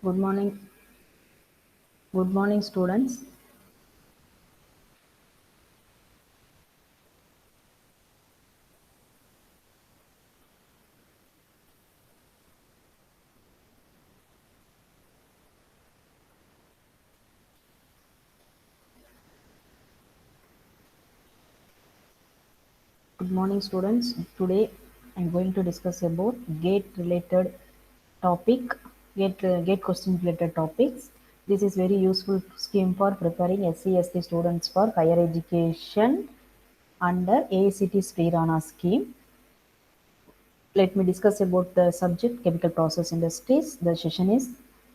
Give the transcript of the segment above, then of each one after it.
Good morning. Good morning, students. Good morning, students. Today, I'm going to discuss about gate-related topic, gate question-related topics. This is very useful scheme for preparing SC/ST students for higher education under AICT's Prerana scheme. Let me discuss about the subject chemical process industries. The session is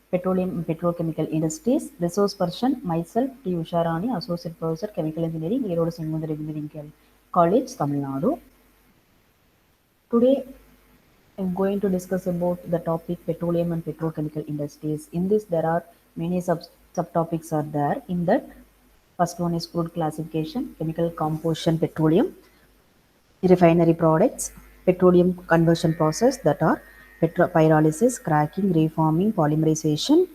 petroleum and petrochemical industries. Resource person myself T. Usharani, associate professor chemical engineering, Erode Sengundar Engineering College, Tamil Nadu. Today I'm going to discuss about the topic petroleum and petrochemical industries. In this there are many subtopics are there. In that first one is crude classification, chemical composition, petroleum, refinery products, petroleum conversion process that are pyrolysis, cracking, reforming, polymerization,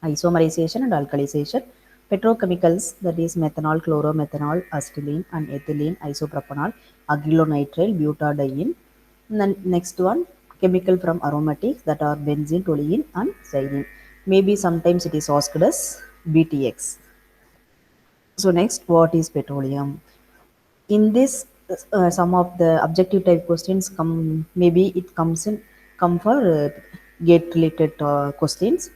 isomerization and alkalization. Petrochemicals that is methanol, chloromethanol, acetylene and ethylene, isopropanol, acrylonitrile, butadiene. And then next one, chemical from aromatics that are benzene, toluene and xylene. Maybe sometimes it is asked as BTX. So next, what is petroleum? In this, some of the objective type questions come. Maybe it come for gate related questions.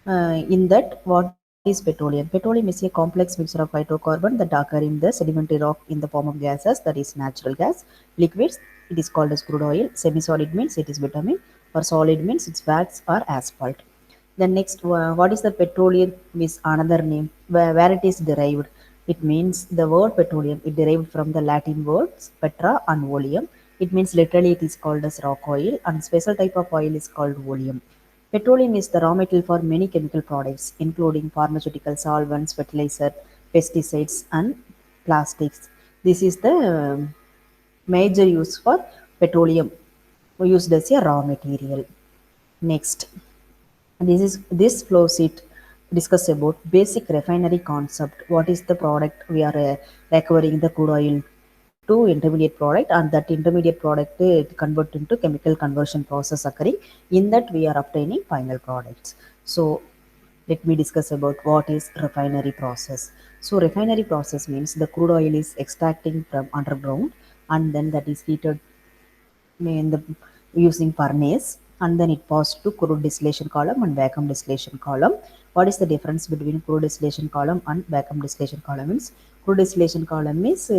In that, what is petroleum? Petroleum is a complex mixture of hydrocarbon that occur in the sedimentary rock in the form of gases, that is natural gas. Liquids, it is called as crude oil. Semi-solid means it is bitumen, or solid means it's wax or asphalt. Then next, what is the petroleum is another name where it is derived. It means the word petroleum. It derived from the Latin words petra and oleum. It means literally it is called as rock oil, and special type of oil is called oleum. Petroleum is the raw material for many chemical products, including pharmaceutical solvents, fertilizer, pesticides, and plastics. This is the major use for petroleum, used as a raw material. Next, this flow sheet discuss about basic refinery concept. What is the product we are recovering the crude oil to intermediate product, and that intermediate product convert into chemical conversion process occurring. In that we are obtaining final products. So let me discuss about what is refinery process. So refinery process means the crude oil is extracting from underground, and then that is heated in the using furnace, and then it passed to crude distillation column and vacuum distillation column. What is the difference between crude distillation column and vacuum distillation column? Means crude distillation column is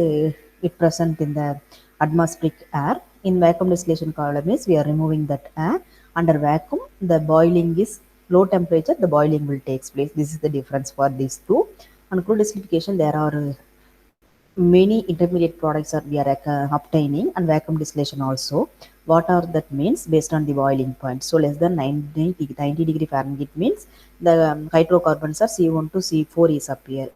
it present in the atmospheric air. In vacuum distillation column is we are removing that air. Under vacuum, the boiling is low temperature. The boiling will takes place. This is the difference for these two. And crude distillation, there are many intermediate products are we are obtaining, and vacuum distillation also. What are that means? Based on the boiling point, so less than 90 degree Fahrenheit means the hydrocarbons are C1 to C4 is appear.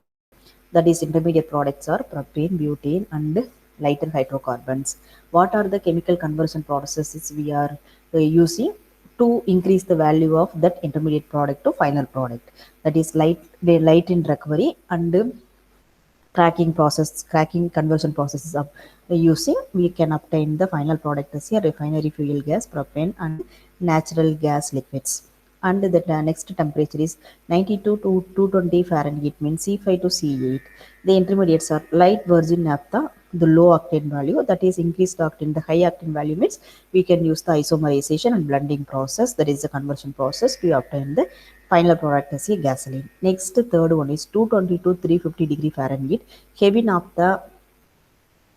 That is intermediate products are propane, butane and lighter hydrocarbons. What are the chemical conversion processes we are using to increase the value of that intermediate product to final product? That is light in recovery and cracking conversion processes of using, we can obtain the final product as a refinery fuel gas, propane and natural gas liquids. And the next temperature is 92 to 220 Fahrenheit means C5 to C8. The intermediates are light virgin naphtha, the low octane value, that is increased octane. The high octane value means we can use the isomerization and blending process, that is the conversion process, to obtain the final product as a gasoline. Next, third one is 220 to 350 degree Fahrenheit. Heavy naphtha,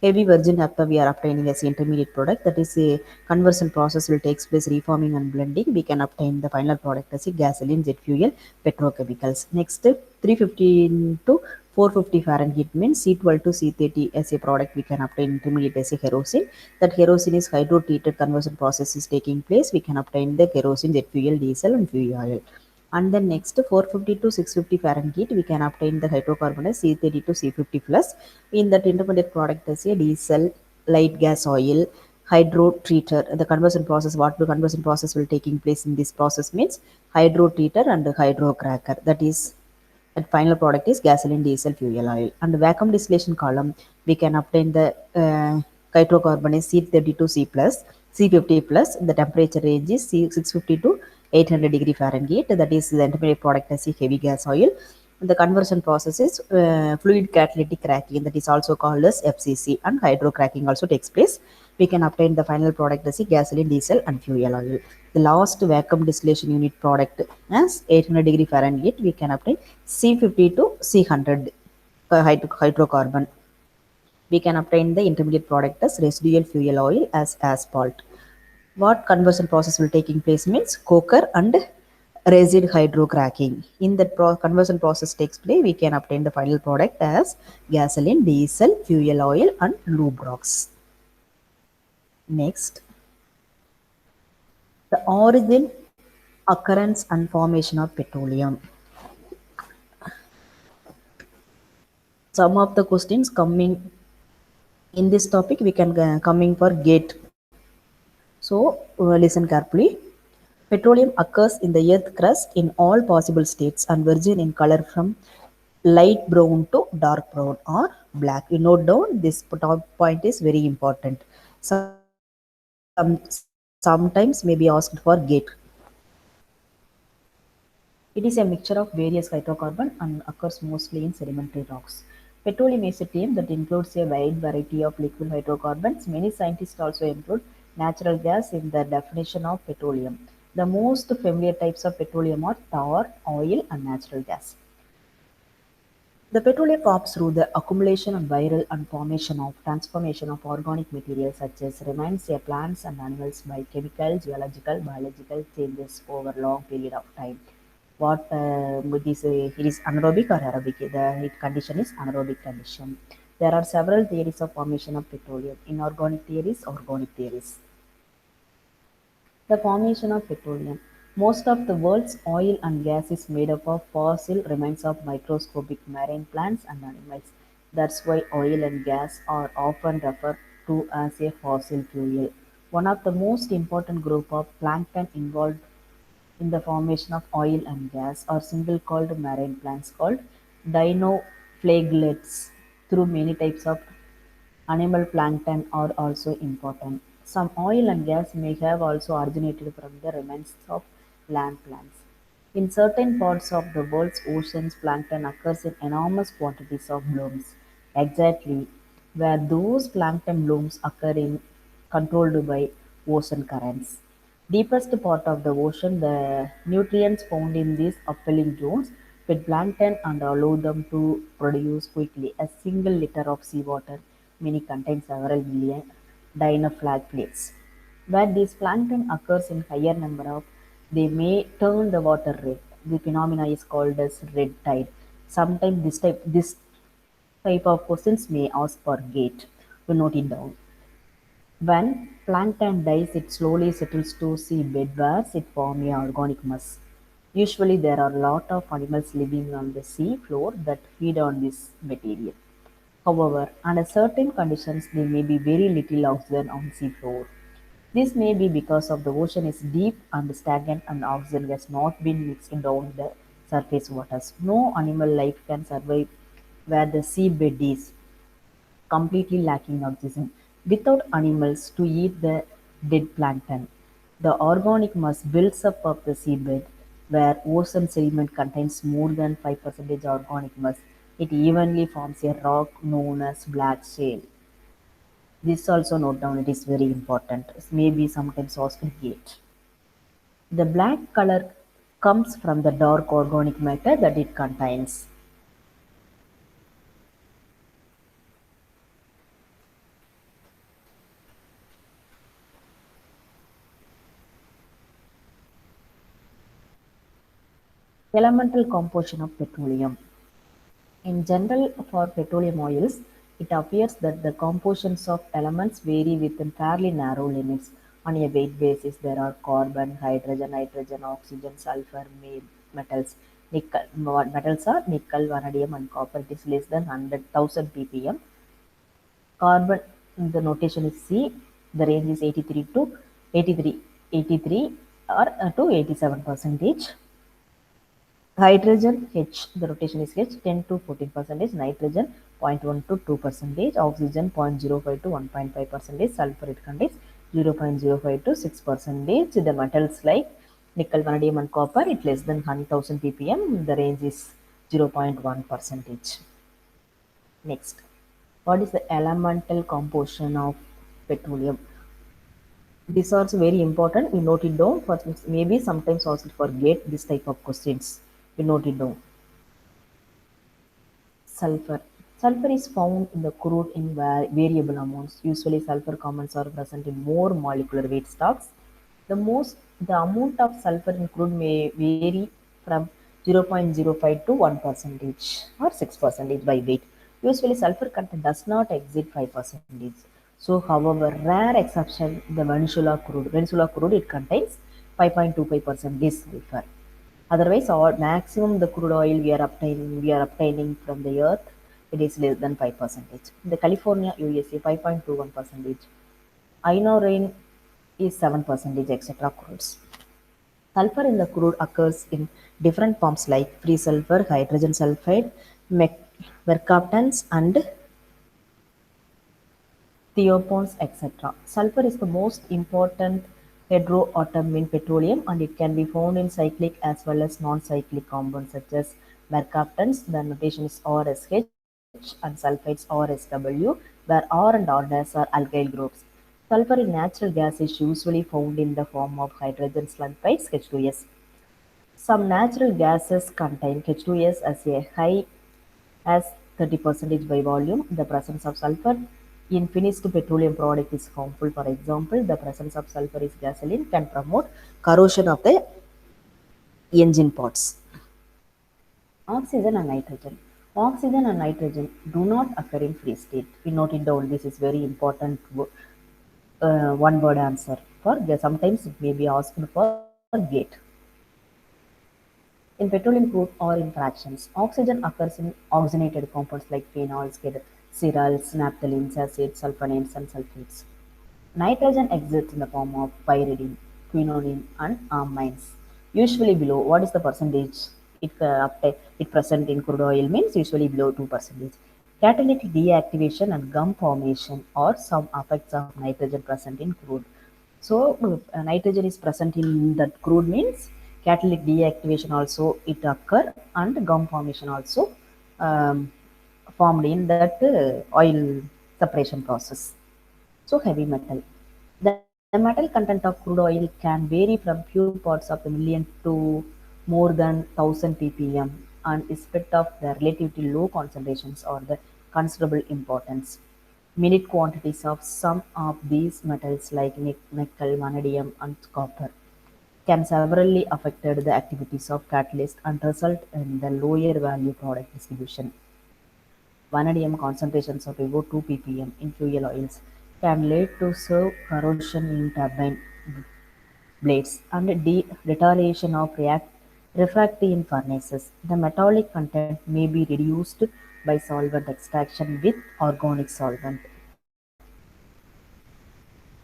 heavy virgin naphtha we are obtaining as intermediate product. That is a conversion process will takes place, reforming and blending. We can obtain the final product as a gasoline, jet fuel, petrochemicals. Next, 350 to 450 Fahrenheit means C12 to C30 as a product we can obtain intermediate as a kerosene. That kerosene is hydro-treated conversion process is taking place. We can obtain the kerosene, jet fuel, diesel and fuel oil. And then next, 450 to 650 Fahrenheit we can obtain the hydrocarbon as C30 to C50 plus. In that intermediate product as a diesel, light gas oil, hydrotreater. The conversion process, what the conversion process will taking place in this process means hydrotreater and hydrocracker. That is, that final product is gasoline, diesel, fuel oil. And vacuum distillation column, we can obtain the hydrocarbon is C32 C plus, C50 plus. The temperature range is C650 to 800 degree Fahrenheit. That is the intermediate product as a heavy gas oil. The conversion process is fluid catalytic cracking, that is also called as FCC, and hydrocracking also takes place. We can obtain the final product as gasoline, diesel, and fuel oil. The last vacuum distillation unit product as 800 degree Fahrenheit, we can obtain C50 to C100 hydrocarbon. We can obtain the intermediate product as residual fuel oil as asphalt. What conversion process will taking place means coker and resid hydrocracking. In that conversion process takes place, we can obtain the final product as gasoline, diesel, fuel oil, and lubricants. Next, the origin, occurrence, and formation of petroleum. Some of the questions coming in this topic we can coming for gate. So listen carefully. Petroleum occurs in the earth crust in all possible states and virgin in color from light brown to dark brown or black. You note down this top point is very important. Sometimes may be asked for gate. It is a mixture of various hydrocarbons and occurs mostly in sedimentary rocks. Petroleum is a term that includes a wide variety of liquid hydrocarbons. Many scientists also include natural gas in the definition of petroleum. The most familiar types of petroleum are tar, oil, and natural gas. The petroleum forms through the accumulation and viral and transformation of organic materials such as remains of plants and animals by chemical, geological, biological changes over long period of time. What it is anaerobic or aerobic? The heat condition is anaerobic condition. There are several theories of formation of petroleum: inorganic theories, organic theories. The formation of petroleum. Most of the world's oil and gas is made up of fossil remains of microscopic marine plants and animals. That's why oil and gas are often referred to as a fossil fuel. One of the most important group of plankton involved in the formation of oil and gas are single called marine plants called dinoflagellates. Through many types of animal plankton are also important. Some oil and gas may have also originated from the remains of land plants. In certain parts of the world's oceans, plankton occurs in enormous quantities of blooms. Exactly where those plankton blooms occur in controlled by ocean currents. Deepest part of the ocean, the nutrients found in these upwelling zones feed plankton and allow them to produce quickly. A single liter of seawater may contain several million dinoflagellates. Where this plankton occurs in higher number of, they may turn the water red. The phenomena is called as red tide. Sometimes this type of questions may ask for gate. To note it down. When plankton dies, it slowly settles to seabed where it forms a organic mass. Usually there are a lot of animals living on the sea floor that feed on this material. However, under certain conditions there may be very little oxygen on sea floor. This may be because of the ocean is deep and stagnant and oxygen has not been mixed down the surface waters. No animal life can survive where the seabed is completely lacking oxygen. Without animals to eat the dead plankton, the organic mass builds up of the seabed, where ocean sediment contains more than 5% organic mass. It evenly forms a rock known as black shale. This also note down, it is very important. Maybe sometimes asked gate. The black color comes from the dark organic matter that it contains. Elemental composition of petroleum. In general, for petroleum oils, it appears that the compositions of elements vary within fairly narrow limits. On a weight basis, there are carbon, hydrogen, nitrogen, oxygen, sulfur, metals. Nickel. What metals are nickel, vanadium, and copper. It is less than 100,000 ppm. Carbon, the notation is C. The range is 83 to 83, 83 or to 87 percentage. Hydrogen H, the rotation is H, 10 to 14 percentage, nitrogen 0.1 to 2 percentage, oxygen 0.05 to 1.5 percentage, sulfur it contains 0.05 to 6 percentage. The metals like nickel, vanadium and copper, it less than 100,000 ppm, the range is 0.1 percentage. Next, what is the elemental composition of petroleum? These are also very important. We note it down for maybe sometimes also forget this type of questions. We note it down. Sulfur. Sulfur is found in the crude in variable amounts. Usually, sulfur compounds are present in more molecular weight stocks. The amount of sulfur in crude may vary from 0.05 to 1 percentage or 6 percentage by weight. Usually, sulfur content does not exceed 5 percentage. So, however, rare exception the Venezuela crude. Venezuela crude it contains 5.25% sulfur. Otherwise, all maximum the crude oil we are obtaining from the earth, it is less than 5 percentage. The California, USA 5.21 percentage. Iron is 7 percentage, etc. crudes. Sulfur in the crude occurs in different forms like free sulfur, hydrogen sulfide, mercaptans, and thiophons, etc. Sulfur is the most important heteroatom in petroleum and it can be found in cyclic as well as non-cyclic compounds such as mercaptans, the notation is RSH, and sulfides RSW, where R and R dash are alkyl groups. Sulfur in natural gas is usually found in the form of hydrogen sulfides H2S. Some natural gases contain H2S as a high as 30 percentage by volume. The presence of sulfur in finished petroleum product is harmful. For example, the presence of sulfur in gasoline can promote corrosion of the engine parts. Oxygen and nitrogen. Oxygen and nitrogen do not occur in free state. We note it down. This is very important one word answer. Sometimes it may be asked for gate. In petroleum crude or in fractions, oxygen occurs in oxygenated compounds like phenols, cereals, naphthalene, acids, sulfonates, and sulfates. Nitrogen exists in the form of pyridine, quinone, and amines. Usually below, what is the percentage it present in crude oil means usually below 2%. Catalytic deactivation and gum formation are some effects of nitrogen present in crude. So nitrogen is present in that crude means catalytic deactivation also it occur and gum formation also um, formed in that oil separation process. So heavy metal. The metal content of crude oil can vary from few parts of a million to more than 1000 ppm and is split of the relatively low concentrations or the considerable importance. Minute quantities of some of these metals like nickel, vanadium and copper can severely affect the activities of catalyst and result in the lower value product distribution. Vanadium concentrations of above 2 ppm in fuel oils can lead to severe corrosion in turbine blades and deterioration of refractory in furnaces. The metallic content may be reduced by solvent extraction with organic solvent.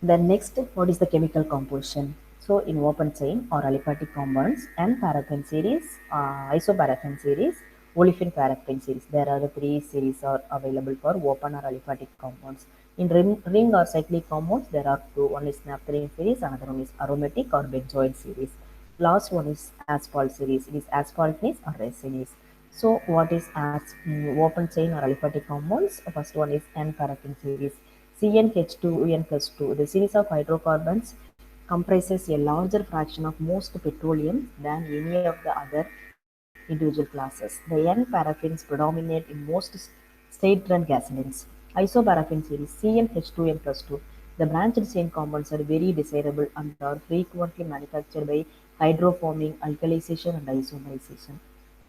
Then next, what is the chemical composition? So in open chain or aliphatic compounds and paraffin series, isoparaffin series, olefin paraffin series. There are the three series are available for open or aliphatic compounds. In ring or cyclic compounds, there are two. One is naphthalene series, another one is aromatic or benzoid series. Last one is asphalt series. It is asphaltase or resinase. So what is open chain or aliphatic compounds? First one is N-paraffin series. CnH2n plus 2. The series of hydrocarbons comprises a larger fraction of most petroleum than any of the other individual classes. The N-paraffins predominate in most state-run gasolines. Isoparaffin series CnH2n plus 2. The branched chain compounds are very desirable and are frequently manufactured by hydroforming, alkalization and isomerization.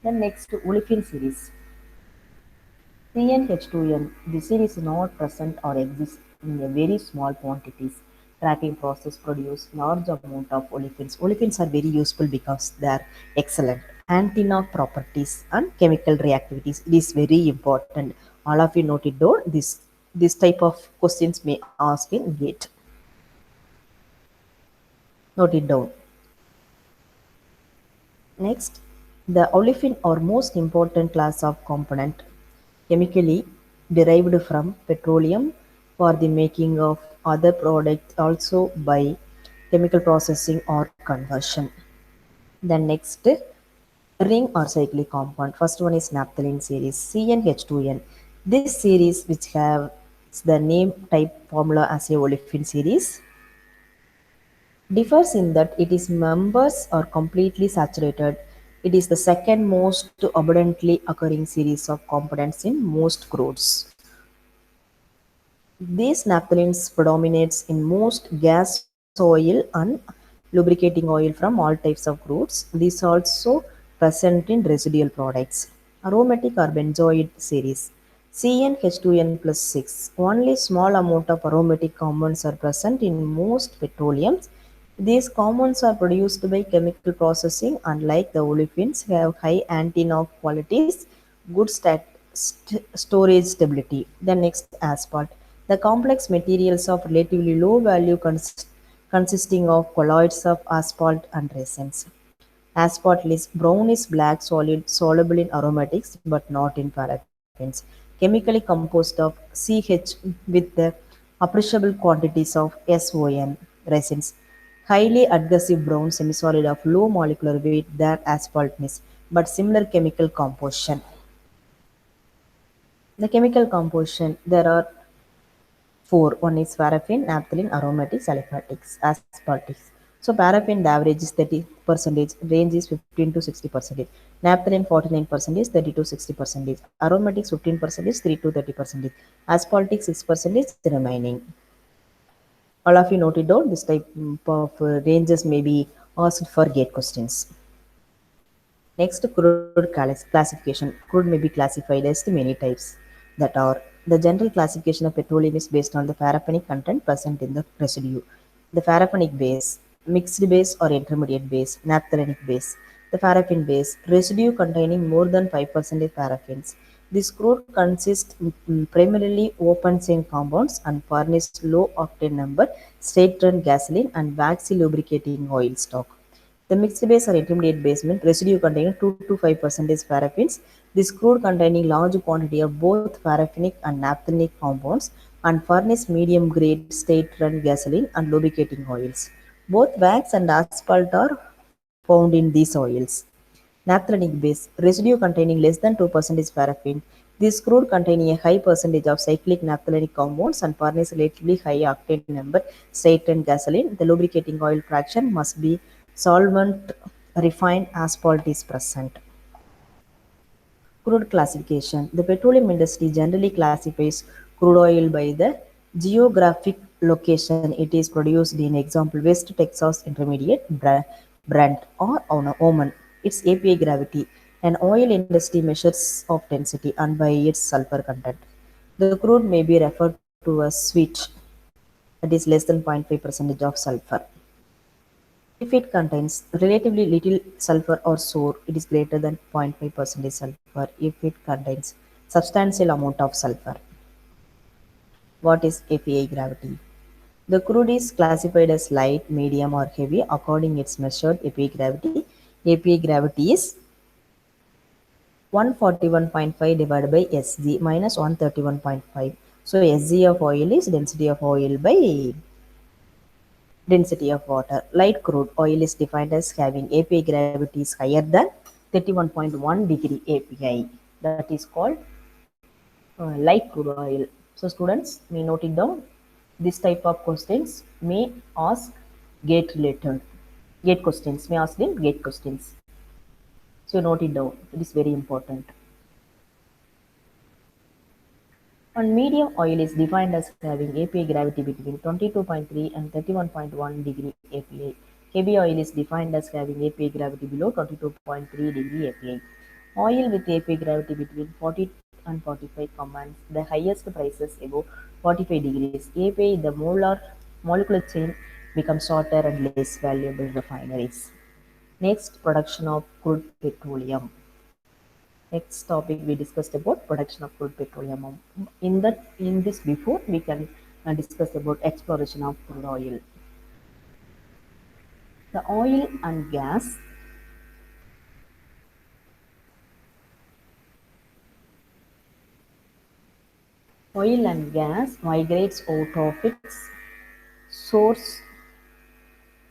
Then next olefin series. CnH2n. The series is not present or exists in a very small quantities. Tracking process produce large amount of olefins. Olefins are very useful because they are excellent. Antenna properties and chemical reactivities. It is very important. All of you note it down. This type of questions may ask in GATE. Note it down. Next, the olefin are most important class of component chemically derived from petroleum for the making of other products also by chemical processing or conversion. Then next, ring or cyclic compound. First one is naphthalene series CnH2n. This series, which have the name type formula as a olefin series, differs in that it is members are completely saturated. It is the second most abundantly occurring series of components in most crudes. These naphthalenes predominates in most gas oil and lubricating oil from all types of crudes. These also present in residual products. Aromatic or benzoid series CnH2n plus 6. Only small amount of aromatic compounds are present in most petroleums. These compounds are produced by chemical processing. Unlike the olefins, have high anti-knock qualities, good storage stability. The next, asphalt. The complex materials of relatively low value consisting of colloids of asphalt and resins. Asphalt is brownish black solid soluble in aromatics but not in paraffins. Chemically composed of CH with the appreciable quantities of SON resins. Highly adhesive brown semisolid of low molecular weight than asphalt is, but similar chemical composition. The chemical composition, there are four. One is paraffin, naphthalene, aromatics, alipatics, asphaltics. So paraffin, the average is 30%, range is 15 to 60%. Naphthalene 49%, 30 to 60%. Aromatics 15%, 3 to 30%. Asphaltic 6%, remaining. All of you noted down. This type of ranges may be asked for gate questions. Next, crude classification. Crude may be classified as many types that are the general classification of petroleum is based on the paraffinic content present in the residue. The paraffinic base, mixed base or intermediate base, naphthalenic base. The paraffin base, residue containing more than 5% paraffins. This crude consists primarily open chain compounds and furnished low octane number, straight run gasoline and waxy lubricating oil stock. The mixed base or intermediate basement residue containing 2 to 5% paraffins. This crude containing large quantity of both paraffinic and naphthenic compounds and furnish medium grade state run gasoline and lubricating oils. Both wax and asphalt are found in these oils. Naphthalenic base residue containing less than 2% paraffin. This crude containing a high percentage of cyclic naphthalenic compounds and furnish relatively high octane number straight run gasoline. The lubricating oil fraction must be solvent refined asphalt is present. Crude classification. The petroleum industry generally classifies crude oil by the geographic location it is produced in. Example, West Texas Intermediate, Brent, or Oman. Its API gravity. An oil industry measures of density and by its sulfur content. The crude may be referred to as sweet, that is less than 0.5% of sulfur. If it contains relatively little sulfur or sour, it is greater than 0.5% sulfur. If it contains substantial amount of sulfur. What is API gravity? The crude is classified as light, medium or heavy according its measured API gravity. API gravity is 141.5 divided by Sg minus 131.5. So Sg of oil is density of oil by density of water. Light crude oil is defined as having API gravity is higher than 31.1 degree API. That is called light crude oil. So students may note it down. This type of questions may ask gate related. Gate questions may ask in gate questions. So note it down. It is very important. And medium oil is defined as having API gravity between 22.3 and 31.1 degree API. Heavy oil is defined as having API gravity below 22.3 degree API. Oil with API gravity between 40 and 45 commands the highest prices above 45 degrees. API, the molecular chain becomes shorter and less valuable refineries. Next, production of crude petroleum. Next topic we discussed about production of crude petroleum. In this before we can discuss about exploration of crude oil. The oil and gas migrates out of its source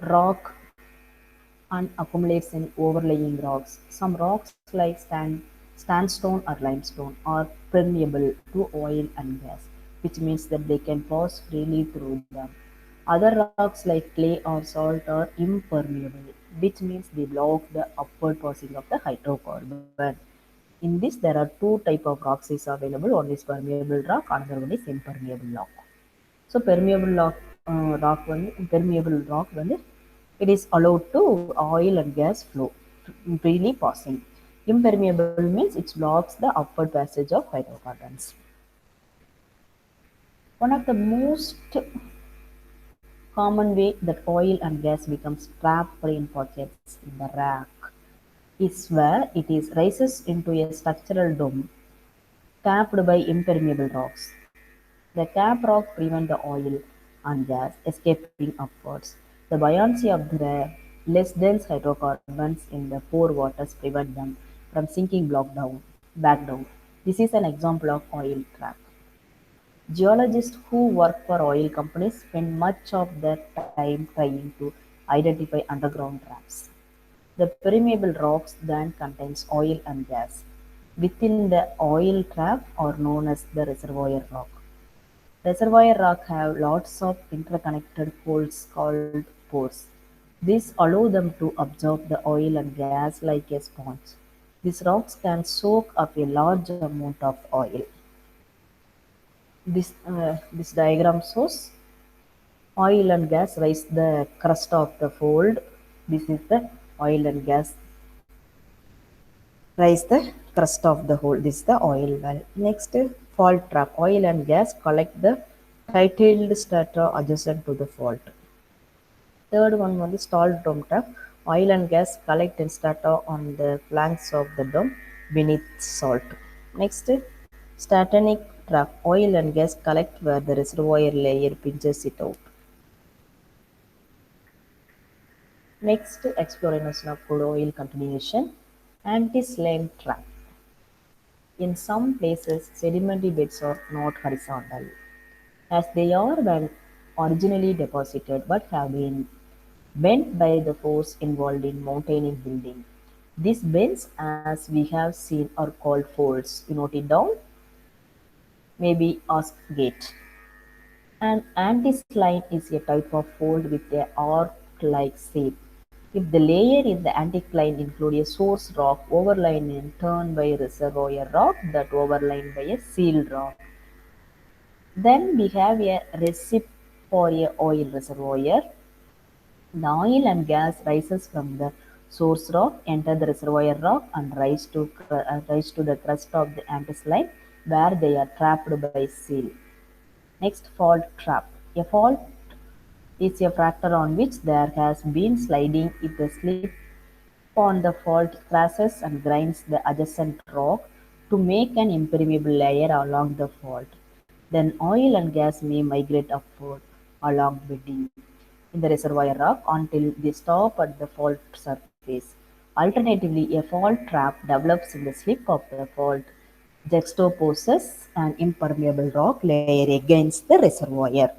rock and accumulates in overlying rocks. Some rocks like sandstone or limestone are permeable to oil and gas, which means that they can pass freely through them. Other rocks like clay or salt are impermeable, which means they block the upward passing of the hydrocarbon. In this, there are two type of rocks is available. One is permeable rock, another one is impermeable rock. So permeable rock வந்து it is allowed to oil and gas flow freely passing. Impermeable means it blocks the upward passage of hydrocarbons. One of the most common way that oil and gas becomes trapped in pockets in the rock is where it is rises into a structural dome capped by impermeable rocks. The cap rock prevent the oil and gas escaping upwards. The buoyancy of the less dense hydrocarbons in the pore waters prevent them from sinking back down. This is an example of oil trap. Geologists who work for oil companies spend much of their time trying to identify underground traps. The permeable rocks then contains oil and gas. Within the oil trap are known as the reservoir rock. Reservoir rock have lots of interconnected holes called pores. These allow them to absorb the oil and gas like a sponge. These rocks can soak up a large amount of oil. This diagram shows oil and gas rise the crust of the fold. This is the oil and gas rise the crust of the hole. This is the oil well. Next, fault trap. Oil and gas collect the titled strata adjacent to the fault. Third one was the stalled dome trap. Oil and gas collect in strata on the flanks of the dome beneath salt. Next, statanic trap. Oil and gas collect where the reservoir layer pinches it out. Next, exploration of crude oil continuation. Anti-slime trap. In some places, sedimentary beds are not horizontal, as they are when originally deposited but have been bent by the force involved in mountain building. These bends, as we have seen, are called folds. You note it down. Maybe ask gate. An anticline is a type of fold with a arc-like shape. If the layer in the anticline include a source rock overlain in turn by a reservoir rock that overlain by a seal rock, then we have a recipe for a oil reservoir. The oil and gas rises from the source rock, enter the reservoir rock, and rise to the crest of the anticline, where they are trapped by seal. Next, fault trap. A fault is a fracture on which there has been sliding. If the slip on the fault crashes and grinds the adjacent rock to make an impermeable layer along the fault, then oil and gas may migrate upward along bedding in the reservoir rock until they stop at the fault surface. Alternatively, a fault trap develops in the slip of the fault juxtaposes an impermeable rock layer against the reservoir.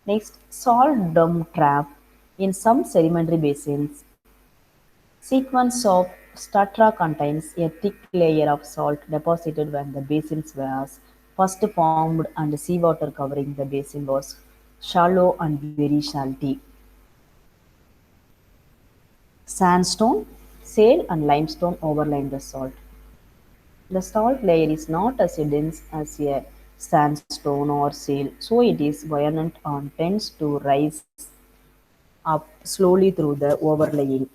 Next, salt dome trap. In some sedimentary basins, sequence of strata contains a thick layer of salt deposited when the basin was first formed and seawater covering the basin was shallow and very salty. Sandstone, shale and limestone overline the salt. The salt layer is not as dense as a sandstone or shale, so it is buoyant and tends to rise up slowly through the overlying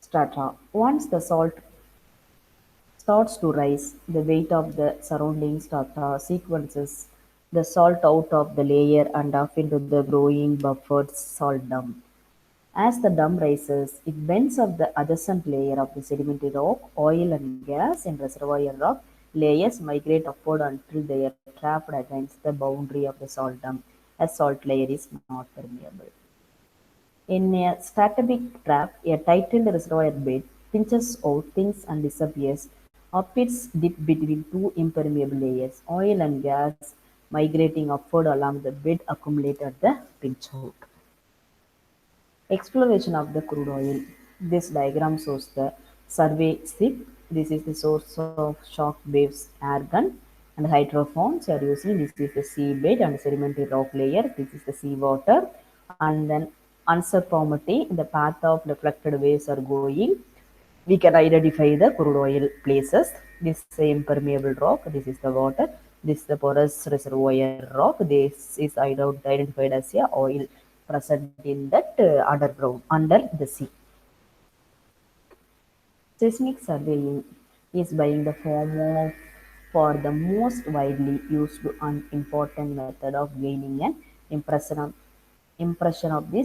strata. Once the salt starts to rise, the weight of the surrounding strata sequences the salt out of the layer and off into the growing buffered salt dome. As the dome rises, it bends up the adjacent layer of the sedimentary rock. Oil and gas and reservoir rock layers migrate upward until they are trapped against the boundary of the salt dome. a salt layer is not permeable. In a stratigraphic trap, a titled reservoir bed pinches out, thins and disappears up its dip between two impermeable layers. Oil and gas migrating upward along the bed accumulate at the pinch out. Exploration of the crude oil. This diagram shows the survey ship. This is the source of shock waves air gun and hydrophones you are using. This is the seabed and sedimentary rock layer. This is the seawater and then uncertainty. The path of reflected waves are going. We can identify the crude oil places. This is impermeable rock. This is the water. This is the porous reservoir rock. This is identified as a oil present in that underground under the sea. Seismic surveying is by the form of for the most widely used and important method of gaining an impression of the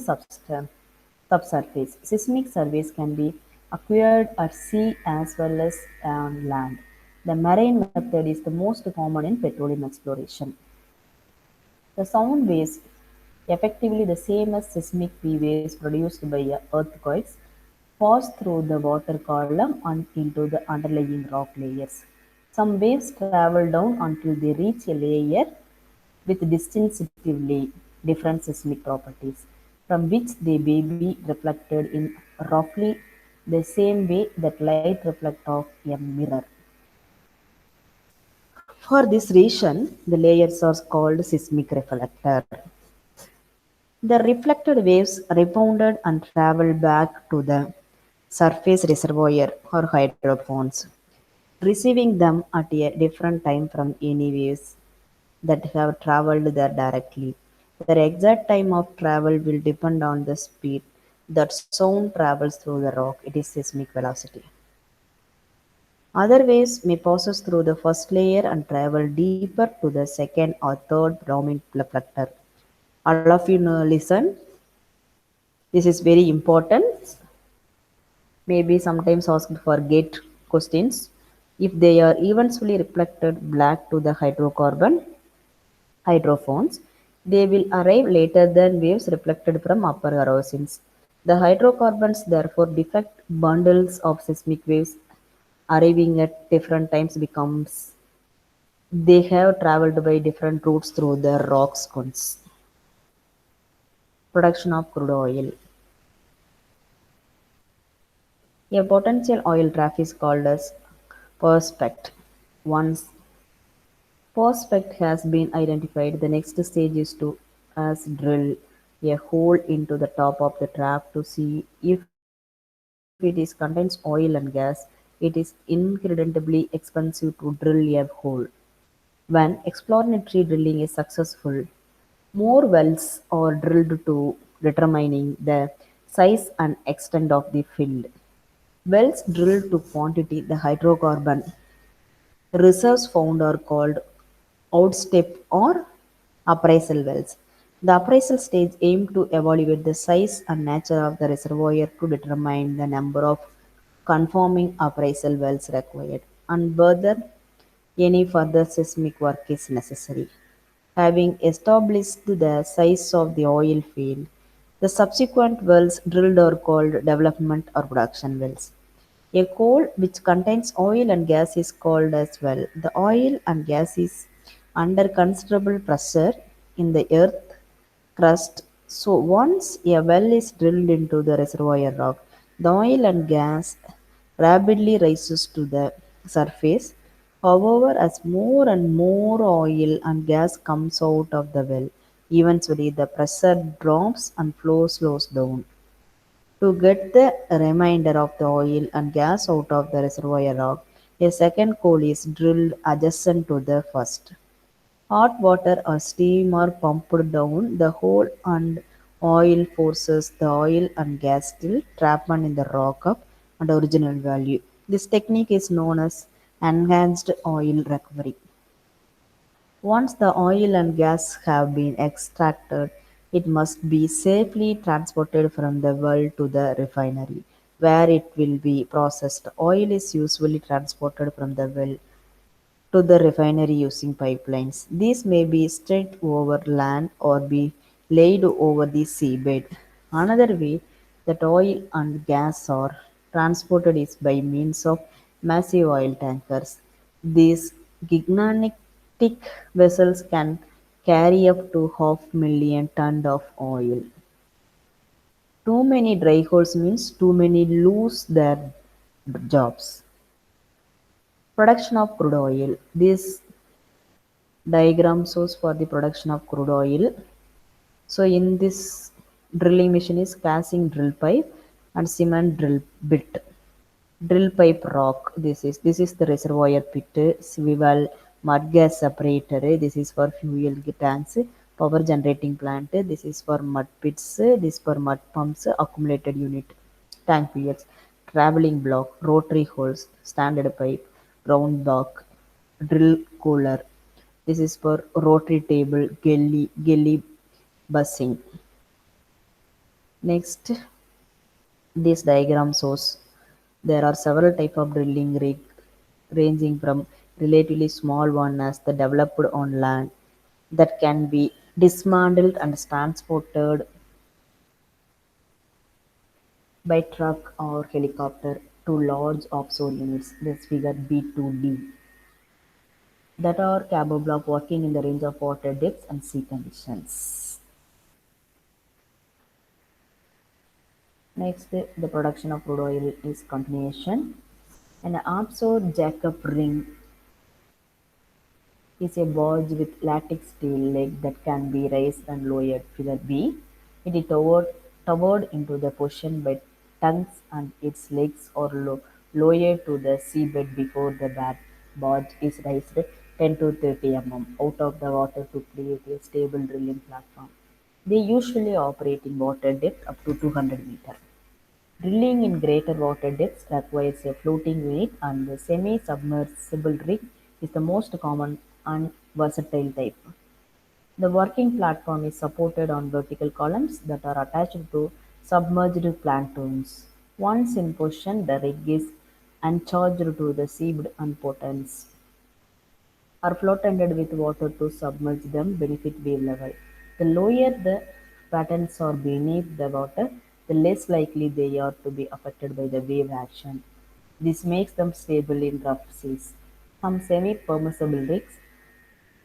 subsurface. Seismic surveys can be acquired at sea as well as on land. The marine method is the most common in petroleum exploration. The sound waves, effectively the same as seismic P waves produced by earthquakes, pass through the water column and into the underlying rock layers. Some waves travel down until they reach a layer with distinctively different seismic properties, from which they may be reflected in roughly the same way that light reflects off a mirror. For this reason, the layers are called seismic reflector. The reflected waves rebounded and traveled back to the surface reservoir or hydrophones, receiving them at a different time from any waves that have traveled there directly. Their exact time of travel will depend on the speed that sound travels through the rock. It is seismic velocity. Other waves may pass through the first layer and travel deeper to the second or third dominant reflector. All of you know, listen. This is very important. Maybe sometimes asked for gate questions. If they are eventually reflected back to the hydrophones, they will arrive later than waves reflected from upper horizons. The hydrocarbons therefore defect bundles of seismic waves arriving at different times becomes they have traveled by different routes through the rock scones. Production of crude oil. A potential oil trough is called as prospect. Once prospect has been identified, the next stage is to as drill a hole into the top of the trap to see if it is contains oil and gas. It is incredibly expensive to drill a hole. When exploratory drilling is successful, more wells are drilled to determining the size and extent of the field. Wells drilled to quantity the hydrocarbon reserves found are called outstep or appraisal wells. The appraisal stage aims to evaluate the size and nature of the reservoir to determine the number of conforming appraisal wells required and whether any further seismic work is necessary. Having established the size of the oil field, the subsequent wells drilled are called development or production wells. A coal which contains oil and gas is called as well. The oil and gas is under considerable pressure in the earth crust. So once a well is drilled into the reservoir rock, the oil and gas rapidly rises to the surface. However, as more and more oil and gas comes out of the well, eventually the pressure drops and flow slows down. To get the remainder of the oil and gas out of the reservoir rock, a second coal is drilled adjacent to the first. Hot water or steam are pumped down the hole and oil forces the oil and gas still trapped in the rock up at original value. This technique is known as enhanced oil recovery. Once the oil and gas have been extracted, it must be safely transported from the well to the refinery, where it will be processed. Oil is usually transported from the well to the refinery using pipelines. These may be straight over land or be laid over the seabed. Another way that oil and gas are transported is by means of massive oil tankers. These gigantic vessels can carry up to 500,000 tons of oil. Too many dry holes means too many lose their jobs. Production of crude oil. This diagram shows for the production of crude oil. So in this drilling machine is casting drill pipe and cement drill bit. Drill pipe rock. This is the reservoir pit, swivel, mud gas separator. This is for fuel tanks, power generating plant. This is for mud pits. This for mud pumps, accumulated unit, tank fuels, traveling block, rotary holes, standard pipe, ground block, drill cooler. This is for rotary table, galley bussing. Next, this diagram shows there are several types of drilling rig ranging from relatively small one as the developed on land that can be dismantled and transported by truck or helicopter to large offshore units, this figure B2D, that are capable of working in the range of water depths and sea conditions. Next, the production of crude oil is continuation. An offshore jackup ring is a barge with lattice steel leg that can be raised and lowered. Figure B. It is towered into the position by tongues and its legs are lowered to the seabed before the barge is raised 10 to 30 mm out of the water to create a stable drilling platform. They usually operate in water depth up to 200 meters. Drilling in greater water depths requires a floating unit, and the semi-submersible rig is the most common and versatile type. The working platform is supported on vertical columns that are attached to submerged planktons. Once in position, the rig is uncharged to the seabed and portents are floated with water to submerge them beneath wave level. The lower the patterns are beneath the water, the less likely they are to be affected by the wave action. This makes them stable in rough seas. Some semi-permeable rigs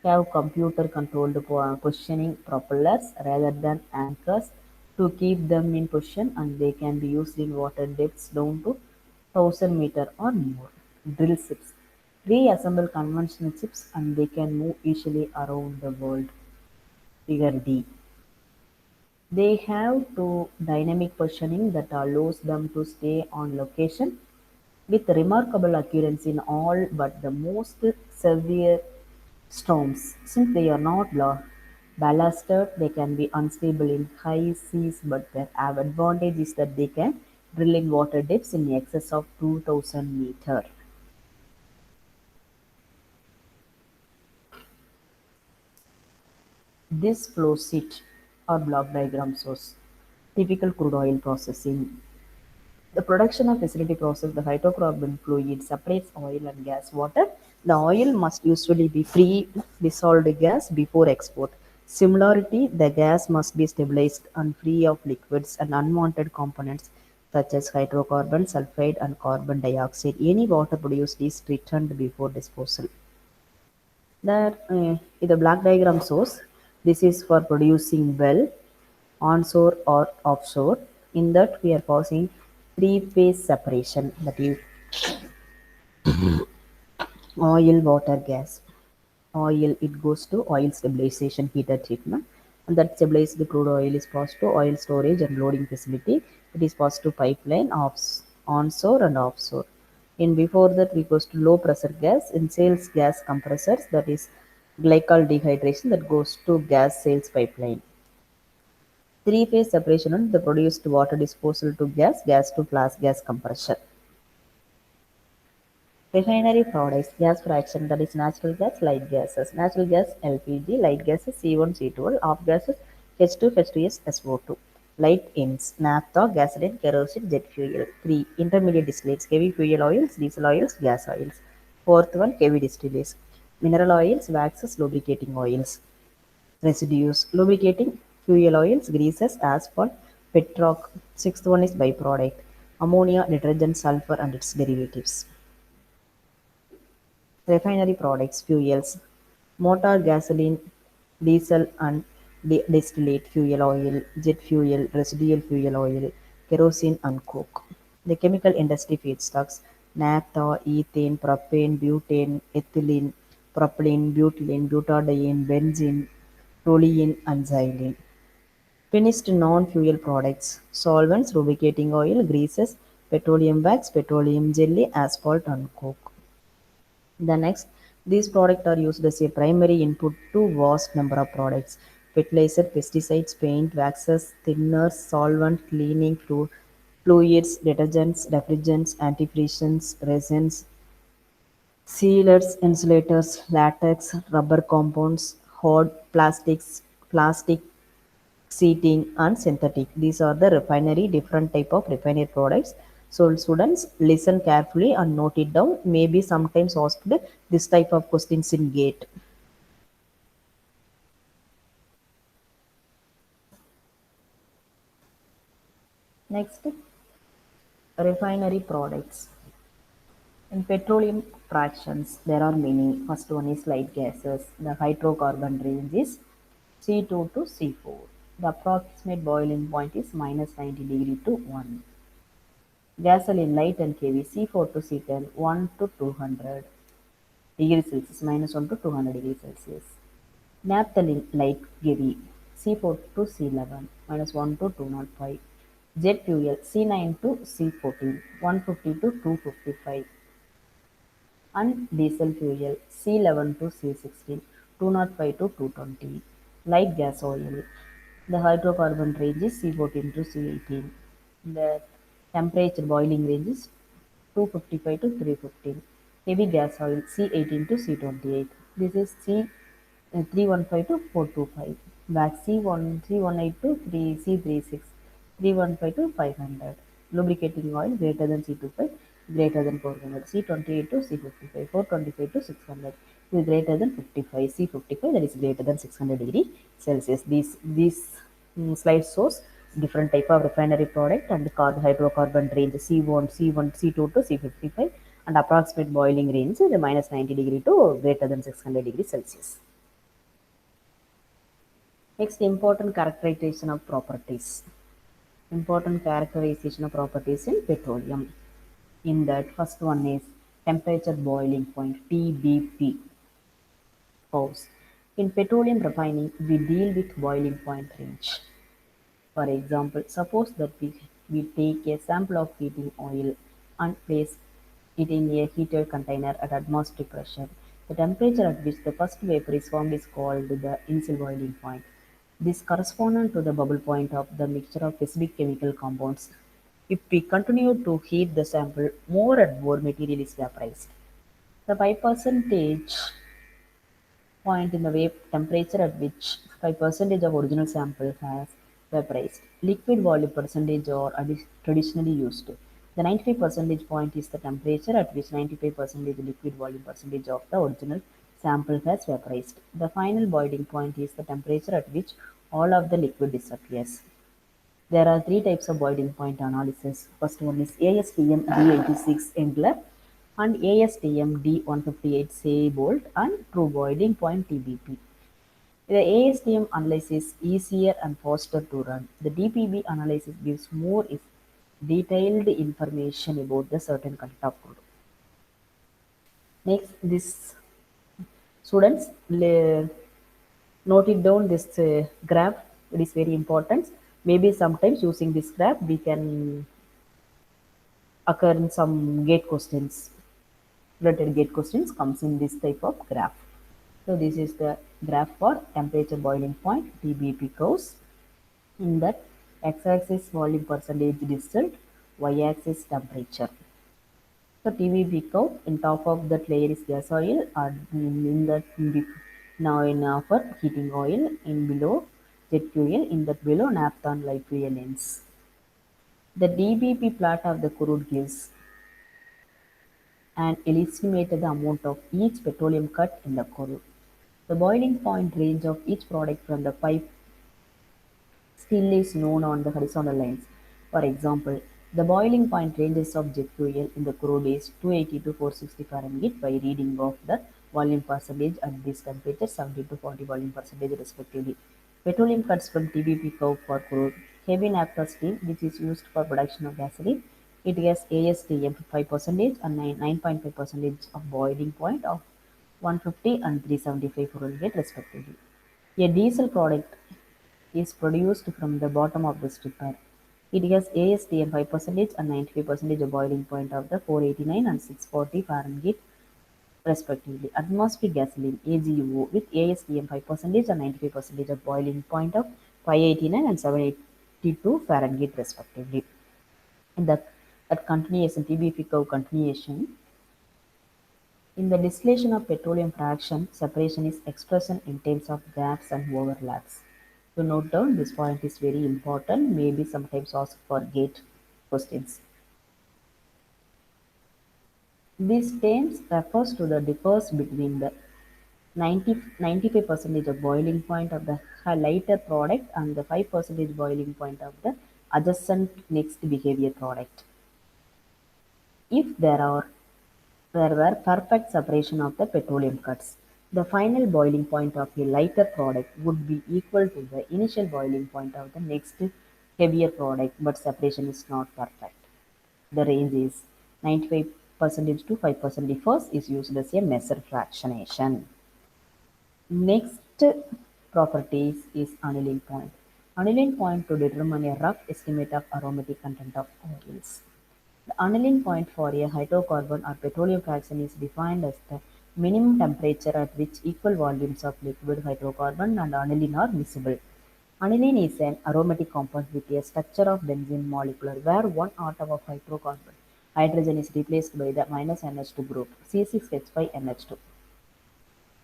have computer-controlled positioning propellers rather than anchors to keep them in position, and they can be used in water depths down to 1,000 meters or more. Drill ships reassemble conventional ships and they can move easily around the world. Figure D. They have to dynamic positioning that allows them to stay on location with remarkable accuracy in all but the most severe storms. Since they are not ballasted, they can be unstable in high seas, but their advantage is that they can drill in water depths in excess of 2,000 meters. This flow sheet or block diagram shows typical crude oil processing. The production of facility process, the hydrocarbon fluid separates oil and gas water. The oil must usually be pre-dissolved gas before export. Similarly, the gas must be stabilized and free of liquids and unwanted components such as hydrocarbon, sulfide, and carbon dioxide. Any water produced is returned before disposal. That the black diagram shows this is for producing well onshore or offshore. In that we are causing three-phase separation, that is oil, water, gas. Oil, it goes to oil stabilization heater treatment, and that stabilized crude oil is passed to oil storage and loading facility. It is passed to pipeline onshore and offshore. In before that we goes to low pressure gas in sales gas compressors, that is glycol dehydration, that goes to gas sales pipeline. Three-phase separation and the produced water disposal to gas to flash gas compression. Refinery products, gas fraction, that is natural gas, light gases. Natural gas LPG, light gases C1, C12, off gases H2, H2S, SO2. Light ends, naphtha, gasoline, kerosene, jet fuel. 3. Intermediate distillates, heavy fuel oils, diesel oils, gas oils. Fourth one, heavy distillates. Mineral oils, waxes, lubricating oils. Residues, lubricating fuel oils, greases, asphalt, petroc. Sixth one is byproduct, ammonia, detergent, sulfur and its derivatives. Refinery products, fuels, motor gasoline, diesel and distillate fuel oil, jet fuel, residual fuel oil, kerosene and coke. The chemical industry feedstocks, naphtha, ethane, propane, butane, ethylene, propylene, butylene, butadiene, benzene, toluene and xylene. Finished non-fuel products, solvents, lubricating oil, greases, petroleum wax, petroleum jelly, asphalt and coke. The next, these products are used as a primary input to vast number of products: fertilizer, pesticides, paint, waxes, thinners, solvent, cleaning fluids, detergents, refrigerants, antifreezes, resins, sealers, insulators, latex, rubber compounds, hard plastics, plastic seating and synthetic. These are the refinery, different type of refinery products. So students listen carefully and note it down. Maybe sometimes asked this type of questions in GATE. Next, refinery products. In petroleum fractions, there are many. First one is light gases. The hydrocarbon range is C2 to C4. The approximate boiling point is minus 90 degree to 1. Gasoline light and heavy C4 to C10 1 to 200 degrees Celsius minus 1 to 200 degrees Celsius. Naphthalene light heavy C4 to C11 minus 1 to 205. Jet fuel C9 to C14 150 to 255 and diesel fuel C11 to C16 205 to 220. Light gas oil. The hydrocarbon range is C14 to C18. The temperature boiling range is 255 to 315. Heavy gas oil C18 to C28. This is C315 to 425. Wax C18 to 3 C36. 315 to 500. Lubricating oil greater than C25 greater than 400. C28 to C55. 425 to 600 is greater than 55. C55 that is greater than 600 degree Celsius. These slide shows different type of refinery product and the hydrocarbon range C1, C1, C2 to C55 and approximate boiling range is minus 90 degree to greater than 600 degree Celsius. Next, important characterization of properties. Important characterization of properties in petroleum. In that, first one is temperature boiling point TBP. Pause. In petroleum refining, we deal with boiling point range. For example, suppose that we take a sample of heating oil and place it in a heated container at atmospheric pressure. The temperature at which the first vapor is formed is called the initial boiling point. This corresponds to the bubble point of the mixture of specific chemical compounds. If we continue to heat the sample, more and more material is vaporized. The 5% point in the wave temperature at which 5% of original sample has vaporized. Liquid volume percentage are traditionally used. The 95 percentage point is the temperature at which 95% liquid volume percentage of the original sample has vaporized. The final boiling point is the temperature at which all of the liquid disappears. There are three types of boiling point analysis. First one is ASTM D86 Engler and ASTM D158 Seibold and True Boiling Point TBP. The ASTM analysis is easier and faster to run. The DPB analysis gives more detailed information about the certain content of crude. Next, this students note it down this graph. It is very important. Maybe sometimes using this graph we can occur in some gate questions. Related gate questions comes in this type of graph. So this is the graph for temperature boiling point TBP curves. In that x-axis volume percentage distilled, y-axis temperature. So TBP curve in top of that layer is gas oil and in that now in upper heating oil, in below jet fuel, in that below naphtha and light fuel ends. The DBP plot of the crude gives and estimate the amount of each petroleum cut in the curve. The boiling point range of each product from the pipe still is known on the horizontal lines. For example, the boiling point ranges of jet fuel in the crude is 280 to 460 Fahrenheit by reading of the volume percentage at this temperature 70 to 40 volume percentage respectively. Petroleum cuts from TBP curve for crude. Heavy naphtha steam, which is used for production of gasoline, it has ASTM 5% and 9.5% of boiling point of 150 and 375 Fahrenheit respectively. A diesel product is produced from the bottom of the stripper. It has ASTM 5% and 95% of boiling point of the 489 and 640 Fahrenheit respectively. Atmospheric gasoline (AGO) with ASTM 5% and 95% of boiling point of 589 and 782 Fahrenheit respectively. In the that continuation TBP curve continuation, in the distillation of petroleum fraction, separation is expressed in terms of gaps and overlaps. To note down, this point is very important, may be sometimes asked for gate questions. These terms refers to the differs between the 95% of boiling point of the lighter product and the 5% boiling point of the adjacent next behavior product. If there were perfect separation of the petroleum cuts, the final boiling point of a lighter product would be equal to the initial boiling point of the next heavier product, but separation is not perfect. The range is 95% to 5% first is used as a measure fractionation. Next properties is annealing point. Annealing point to determine a rough estimate of aromatic content of oils. The annealing point for a hydrocarbon or petroleum fraction is defined as the minimum temperature at which equal volumes of liquid hydrocarbon and aniline are miscible. Aniline is an aromatic compound with a structure of benzene molecule where one atom of hydrocarbon hydrogen is replaced by the minus NH2 group C6H5NH2.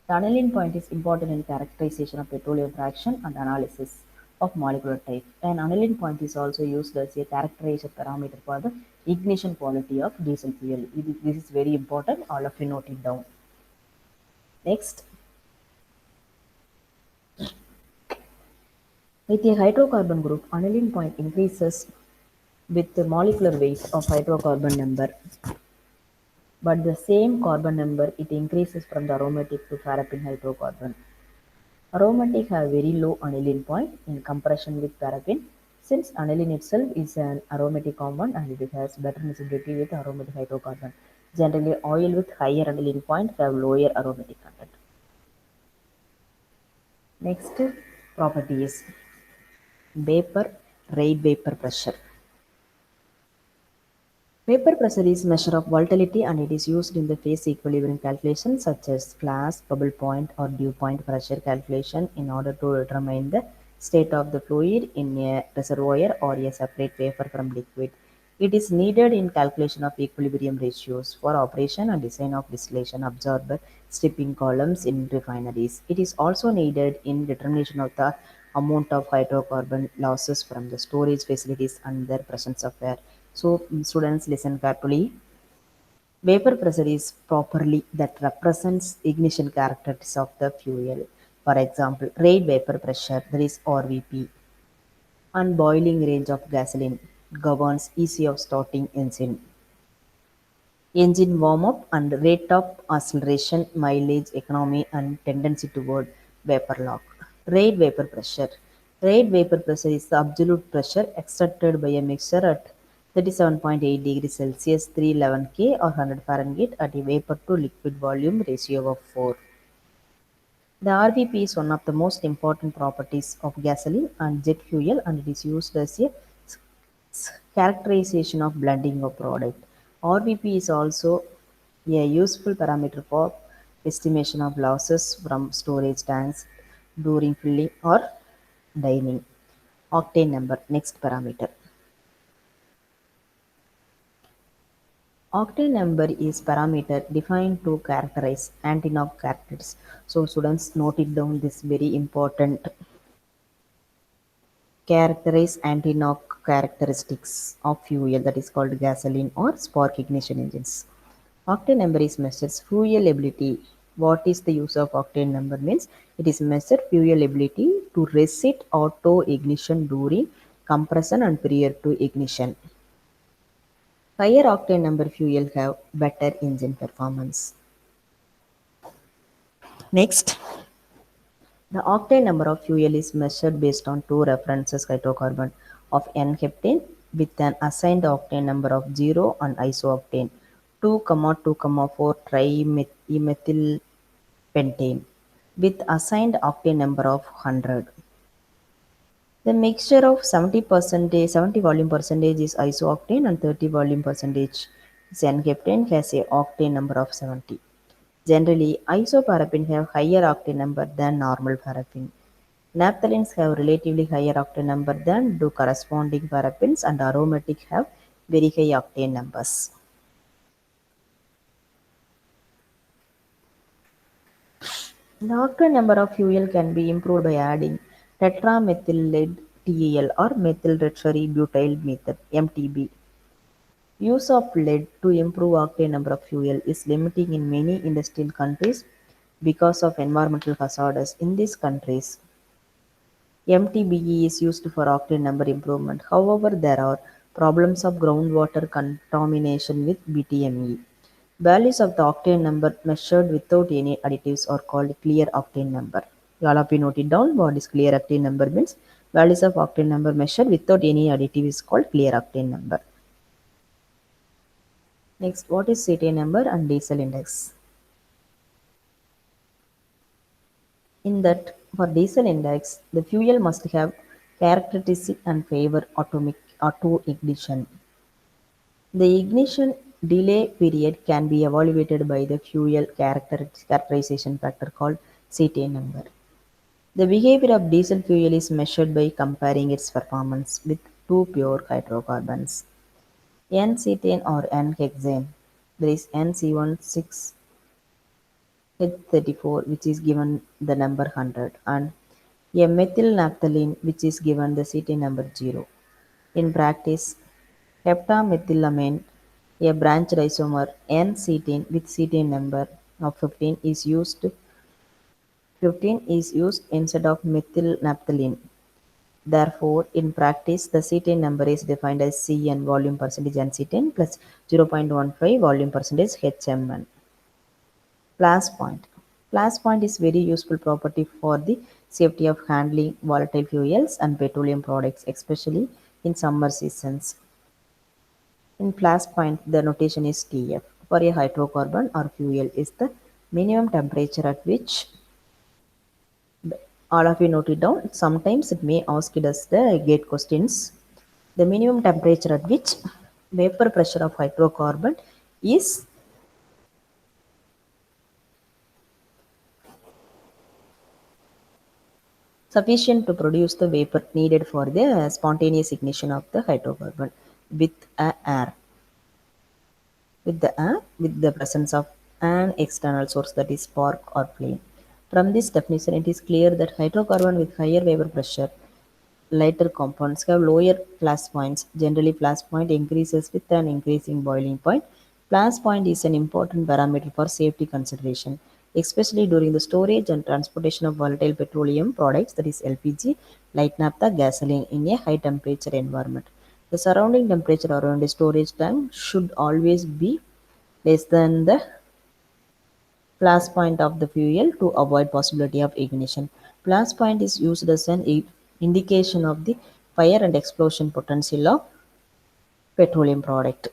The annealing point is important in characterization of petroleum fraction and analysis of molecular type. An annealing point is also used as a characterization parameter for the ignition quality of diesel fuel. This is very important. All of you note it down. Next, with a hydrocarbon group, annealing point increases with the molecular weight of hydrocarbon number, but the same carbon number it increases from the aromatic to paraffin hydrocarbon. Aromatic have very low annealing point in comparison with paraffin, since aniline itself is an aromatic compound and it has better miscibility with aromatic hydrocarbon. Generally, oil with higher annealing point have lower aromatic content. Next property is vapor rate vapor pressure. Vapor pressure is measure of volatility and it is used in the phase equilibrium calculation such as flash, bubble point or dew point pressure calculation in order to determine the state of the fluid in a reservoir or a separate vapor from liquid. It is needed in calculation of equilibrium ratios for operation and design of distillation absorber stripping columns in refineries. It is also needed in determination of the amount of hydrocarbon losses from the storage facilities under presence of air. So students listen carefully. Vapor pressure is properly that represents ignition characteristics of the fuel. For example, rate vapor pressure that is RVP and boiling range of gasoline governs ease of starting engine. Engine warm-up and rate of acceleration, mileage, economy and tendency toward vapor lock. Rate vapor pressure. Rate vapor pressure is the absolute pressure extracted by a mixture at 37.8 degrees Celsius 311 K or 100 Fahrenheit at a vapor to liquid volume ratio of 4. The RVP is one of the most important properties of gasoline and jet fuel and it is used as a characterization of blending of product. RVP is also a useful parameter for estimation of losses from storage tanks during filling or dining. Octane number, next parameter. Octane number is parameter defined to characterize anti-knock characteristics. So students note it down, this very important. Characterize anti-knock characteristics of fuel that is called gasoline or spark ignition engines. Octane number is measured fuel ability. What is the use of octane number means it is measured fuel ability to reset auto ignition during compression and prior to ignition. Higher octane number fuel have better engine performance. Next, the octane number of fuel is measured based on two references hydrocarbon of N-heptane with an assigned octane number of 0 and isooctane 2,2,4 trimethyl pentane with assigned octane number of 100. The mixture of 70 volume percentage is isooctane and 30 volume percentage is N-heptane has a octane number of 70. Generally, isoparaffin have higher octane number than normal paraffin. Naphthalenes have relatively higher octane number than do corresponding paraffins, and aromatic have very high octane numbers. The octane number of fuel can be improved by adding tetramethyl lead TEL or methyl butyl methyl MTB. Use of lead to improve octane number of fuel is limiting in many industrial countries because of environmental hazards. In these countries, MTBE is used for octane number improvement. However, there are problems of groundwater contamination with BTME. Values of the octane number measured without any additives are called clear octane number. You all of you note it down what is clear octane number means. Values of octane number measured without any additive is called clear octane number. Next, what is cetane number and diesel index? In that, for diesel index, the fuel must have characteristic and favor atomic auto ignition. The ignition delay period can be evaluated by the fuel characterization factor called cetane number. The behavior of diesel fuel is measured by comparing its performance with two pure hydrocarbons, N-cetane or N-hexane. There is N C16H34 which is given the number 100 and a methyl naphthalene which is given the cetane number 0. In practice, heptamethylamine, a branched isomer N-cetane with cetane number of 15 is used instead of methyl naphthalene. Therefore, in practice, the cetane number is defined as Cn volume percentage N-cetane plus 0.15 volume percentage HMN. Flash point. Flash point is very useful property for the safety of handling volatile fuels and petroleum products, especially in summer seasons. In flash point, the notation is Tf. For a hydrocarbon or fuel is the minimum temperature at which all of you note it down. Sometimes it may ask it as the gate questions. The minimum temperature at which vapor pressure of hydrocarbon is sufficient to produce the vapor needed for the spontaneous ignition of the hydrocarbon with air with the presence of an external source that is spark or flame. From this definition, it is clear that hydrocarbon with higher vapor pressure, lighter compounds have lower flash points. Generally, flash point increases with an increasing boiling point. Flash point is an important parameter for safety consideration, especially during the storage and transportation of volatile petroleum products, that is LPG, light naphtha, gasoline, in a high temperature environment. The surrounding temperature around a storage tank should always be less than the flash point of the fuel to avoid possibility of ignition. Flash point is used as an indication of the fire and explosion potential of petroleum product.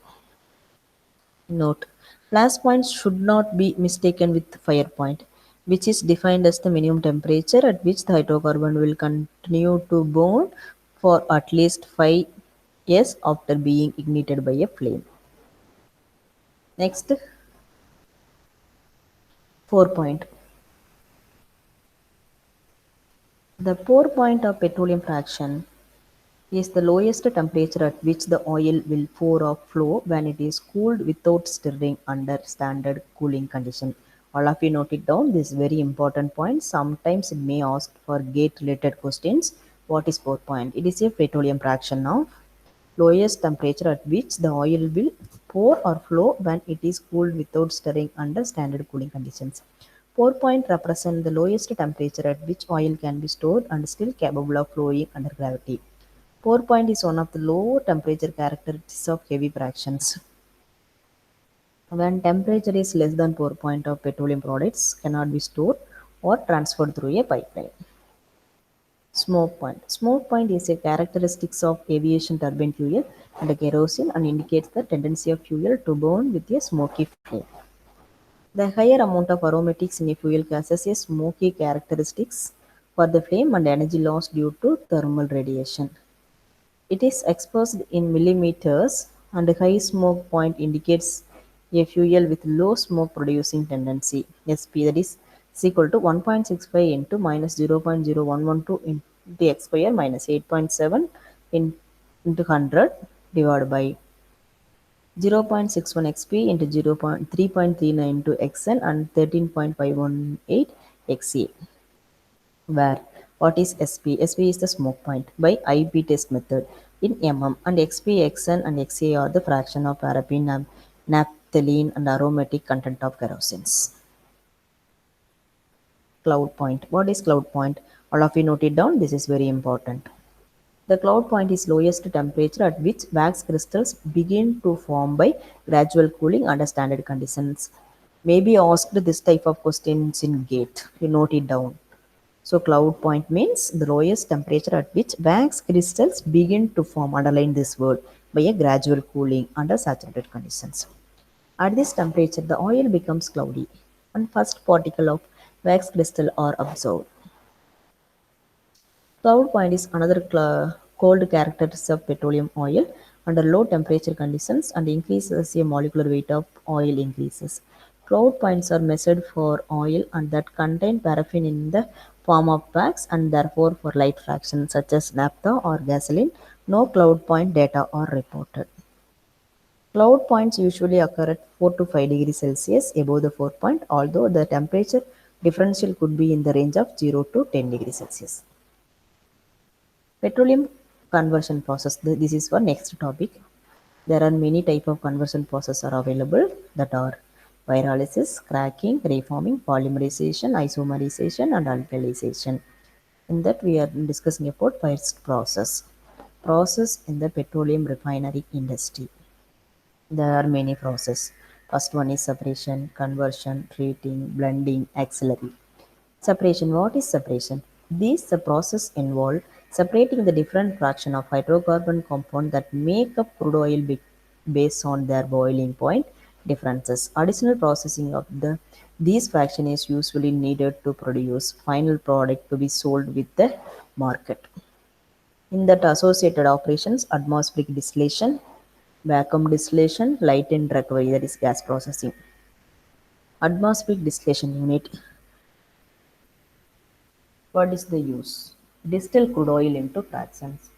Note: flash points should not be mistaken with fire point, which is defined as the minimum temperature at which the hydrocarbon will continue to burn for at least 5 years after being ignited by a flame. Next, 4 point. The pour point of petroleum fraction is the lowest temperature at which the oil will pour or flow when it is cooled without stirring under standard cooling condition. All of you note it down. This is very important point. Sometimes it may ask for gate related questions. What is pour point? It is a petroleum fraction of lowest temperature at which the oil will pour or flow when it is cooled without stirring under standard cooling conditions. Pour point represents the lowest temperature at which oil can be stored and still capable of flowing under gravity. Pour point is one of the low temperature characteristics of heavy fractions. When temperature is less than pour point of petroleum products cannot be stored or transferred through a pipeline. Smoke point. Smoke point is a characteristic of aviation turbine fuel and kerosene and indicates the tendency of fuel to burn with a smoky flame. The higher amount of aromatics in a fuel causes a smoky characteristics for the flame and energy loss due to thermal radiation. It is expressed in millimeters, and a high smoke point indicates a fuel with low smoke producing tendency. SP, that is equal to 1.65 into minus 0.0112 into x square minus 8.7 into 100 divided by 0.61 xp into 0.339 into xn and 13.518 xa, where what is SP? SP is the smoke point by IP test method in mm, and XP, XN and XA are the fraction of paraffin, naphthalene and aromatic content of kerosenes. Cloud point. What is cloud point? All of you note it down. This is very important. The cloud point is lowest temperature at which wax crystals begin to form by gradual cooling under standard conditions. Maybe asked this type of questions in GATE. You note it down. So cloud point means the lowest temperature at which wax crystals begin to form, underline this word, by a gradual cooling under saturated conditions. At this temperature, the oil becomes cloudy and first particle of wax crystal are observed. Cloud point is another cold characteristic of petroleum oil under low temperature conditions and increases as the molecular weight of oil increases. Cloud points are measured for oil and that contain paraffin in the form of wax and therefore for light fractions such as naphtha or gasoline, no cloud point data are reported. Cloud points usually occur at 4 to 5 degrees Celsius above the 4 point, although the temperature differential could be in the range of 0 to 10 degrees Celsius. Petroleum conversion process. This is for next topic. There are many type of conversion process are available that are pyrolysis, cracking, reforming, polymerization, isomerization, and alkalization. In that we are discussing about first process. Process in the petroleum refinery industry. There are many processes. First one is separation, conversion, treating, blending, auxiliary. Separation. What is separation? These the process involved separating the different fraction of hydrocarbon compound that make up crude oil based on their boiling point differences. Additional processing of these fraction is usually needed to produce final product to be sold with the market. In that associated operations, atmospheric distillation, vacuum distillation, light and recovery, that is gas processing. Atmospheric distillation unit. What is the use? Distill crude oil into fractions.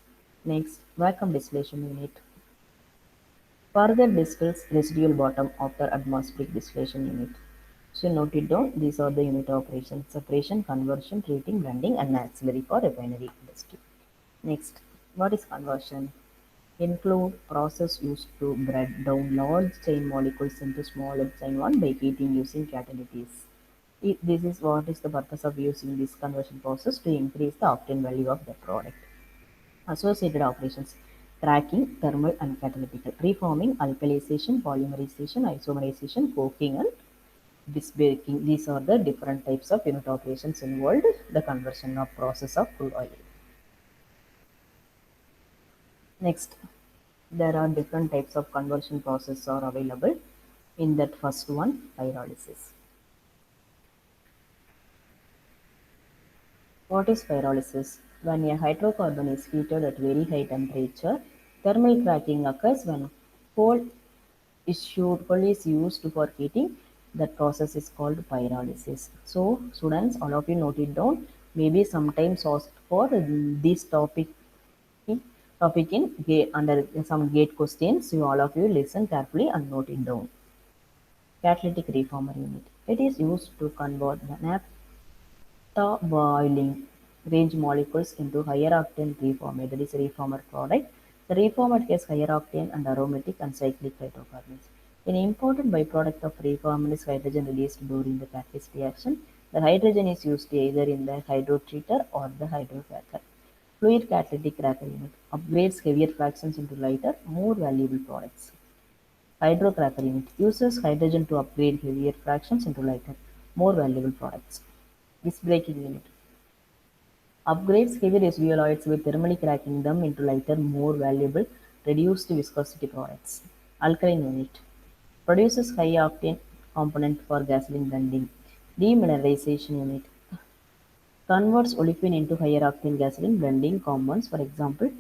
Next, vacuum distillation unit. Further distills residual bottom after atmospheric distillation unit. So note it down. These are the unit operations: separation, conversion, treating, blending, and auxiliary for refinery industry. Next, what is conversion? Include process used to break down large chain molecules into smaller chain one by heating using catalysts. This is what is the purpose of using this conversion process to increase the octane value of the product. Associated operations: cracking, thermal and catalytic, reforming, alkalization, polymerization, isomerization, coking and bisbaking. These are the different types of unit operations involved the conversion of process of crude oil. Next, there are different types of conversion process are available. In that first one, pyrolysis. What is pyrolysis? When a hydrocarbon is heated at very high temperature, thermal cracking occurs when coal is used for heating. That process is called pyrolysis. So, students, all of you note it down. Maybe sometimes asked for this topic in under some gate questions. You all of you listen carefully and note it down. Catalytic reformer unit. It is used to convert the naphtha boiling range molecules into higher octane reformer, that is reformer product. The reformer has higher octane and aromatic and cyclic hydrocarbons. An important byproduct of reformer is hydrogen released during the catalyst reaction. The hydrogen is used either in the hydrotreater or the hydrocracker. Fluid catalytic cracker unit upgrades heavier fractions into lighter, more valuable products. Hydrocracker unit uses hydrogen to upgrade heavier fractions into lighter, more valuable products. Visbreaking unit upgrades heavy residual oils by thermally cracking them into lighter, more valuable, reduced viscosity products. Alkaline unit produces high octane component for gasoline blending. Demineralization unit converts olefin into higher octane gasoline blending compounds. For example,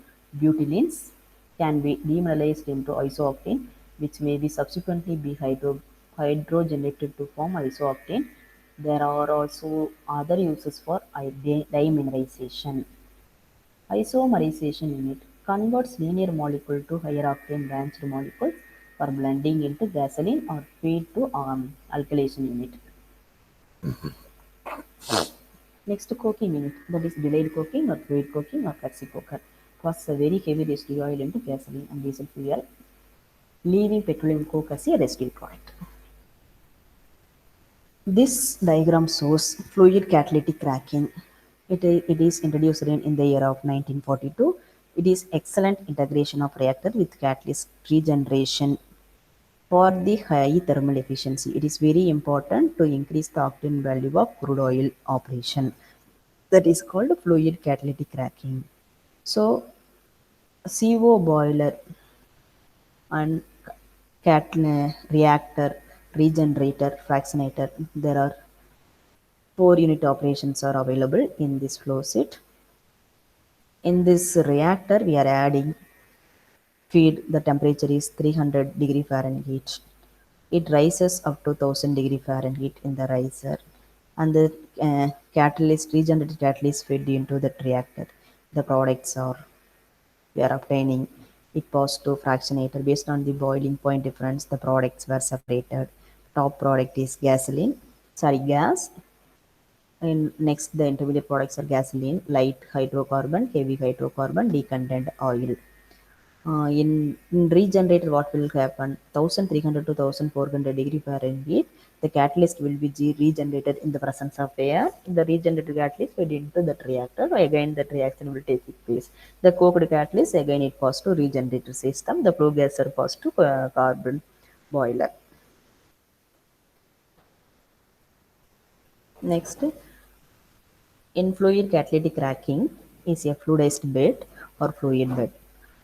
butylenes can be demineralized into isooctane, which may be subsequently be hydrogenated to form isooctane. There are also other uses for demineralization. Isomerization unit converts linear molecule to higher octane branched molecules for blending into gasoline or feed to alkylation unit. Next, coking unit, that is delayed coking or fluid coking or flexi coker, passes a very heavy residue oil into gasoline and diesel fuel, leaving petroleum coke as a residue product. This diagram shows fluid catalytic cracking. It is introduced in the year of 1942. It is excellent integration of reactor with catalyst regeneration for the high thermal efficiency. It is very important to increase the octane value of crude oil operation. That is called fluid catalytic cracking. So, CO boiler and reactor, regenerator, fractionator. There are 4 unit operations are available in this flow sheet. In this reactor, we are adding feed. The temperature is 300 degree Fahrenheit. It rises up to 1000 degree Fahrenheit in the riser, and the catalyst, regenerated catalyst fed into that reactor. The products are we are obtaining. It passed to fractionator. Based on the boiling point difference, the products were separated. Top product is gasoline, sorry, gas. And next, the intermediate products are gasoline, light hydrocarbon, heavy hydrocarbon, decontained oil. In regenerator, what will happen? 1300 to 1400 degree Fahrenheit. The catalyst will be regenerated in the presence of air. The regenerated catalyst fed into that reactor. Again, that reaction will take place. The cooked catalyst again it goes to regenerator system. The flue gas are passed to carbon boiler. Next, in fluid catalytic cracking is a fluidized bed or fluid bed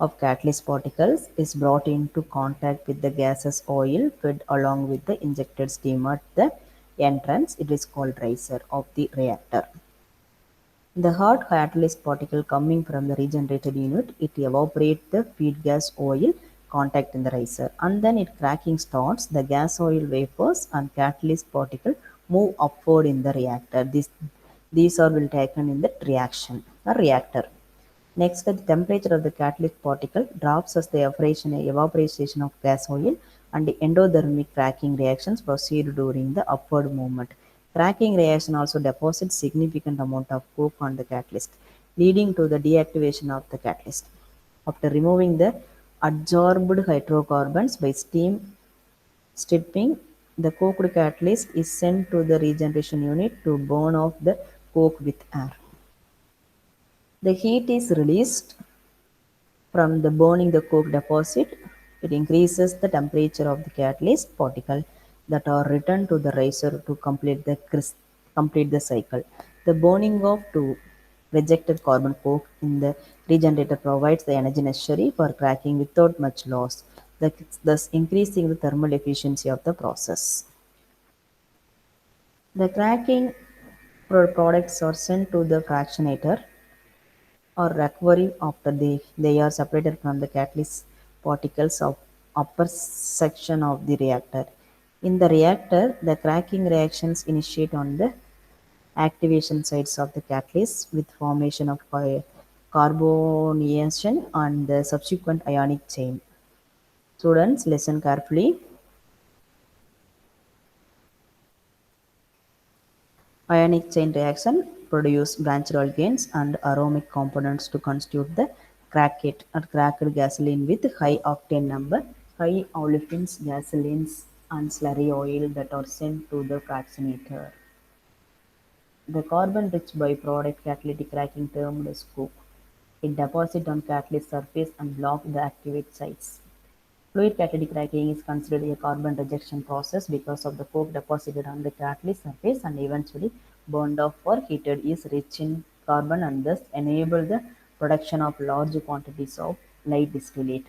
of catalyst particles is brought into contact with the gaseous oil fed along with the injected steam at the entrance. It is called riser of the reactor. The hot catalyst particle coming from the regenerated unit, it evaporates the feed gas oil contact in the riser, and then it cracking starts. The gas oil vapors and catalyst particle move upward in the reactor. These are will taken in the reaction or reactor. Next, the temperature of the catalyst particle drops as the evaporation of gas oil and endothermic cracking reactions proceed during the upward movement. Cracking reaction also deposits significant amount of coke on the catalyst, leading to the deactivation of the catalyst. After removing the adsorbed hydrocarbons by steam stripping, the cooked catalyst is sent to the regeneration unit to burn off the coke with air. The heat is released from the burning the coke deposit. It increases the temperature of the catalyst particle that are returned to the riser to complete the cycle. The burning of two rejected carbon coke in the regenerator provides the energy necessary for cracking without much loss, thus increasing the thermal efficiency of the process. The cracking products are sent to the fractionator or recovery after they are separated from the catalyst particles of upper section of the reactor. In the reactor, the cracking reactions initiate on the activation sides of the catalyst with formation of carbonation and the subsequent ionic chain. Students, listen carefully. Ionic chain reaction produce branched alkanes and aromatic components to constitute the crack it or cracked gasoline with high octane number, high olefins, gasolines, and slurry oil that are sent to the fractionator. The carbon-rich byproduct catalytic cracking termed as coke. It deposits on catalyst surface and blocks the activate sites. Fluid catalytic cracking is considered a carbon rejection process because of the coke deposited on the catalyst surface and eventually burned off or heated is rich in carbon and thus enable the production of large quantities of light distillate,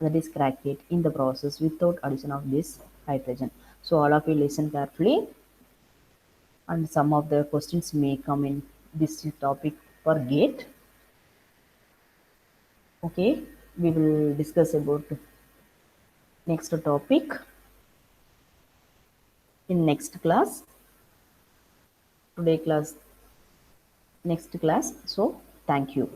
that is crackate, in the process without addition of this hydrogen. So all of you listen carefully, and some of the questions may come in this topic for gate. Okay, we will discuss about next topic in next class. Today class, next class. So thank you.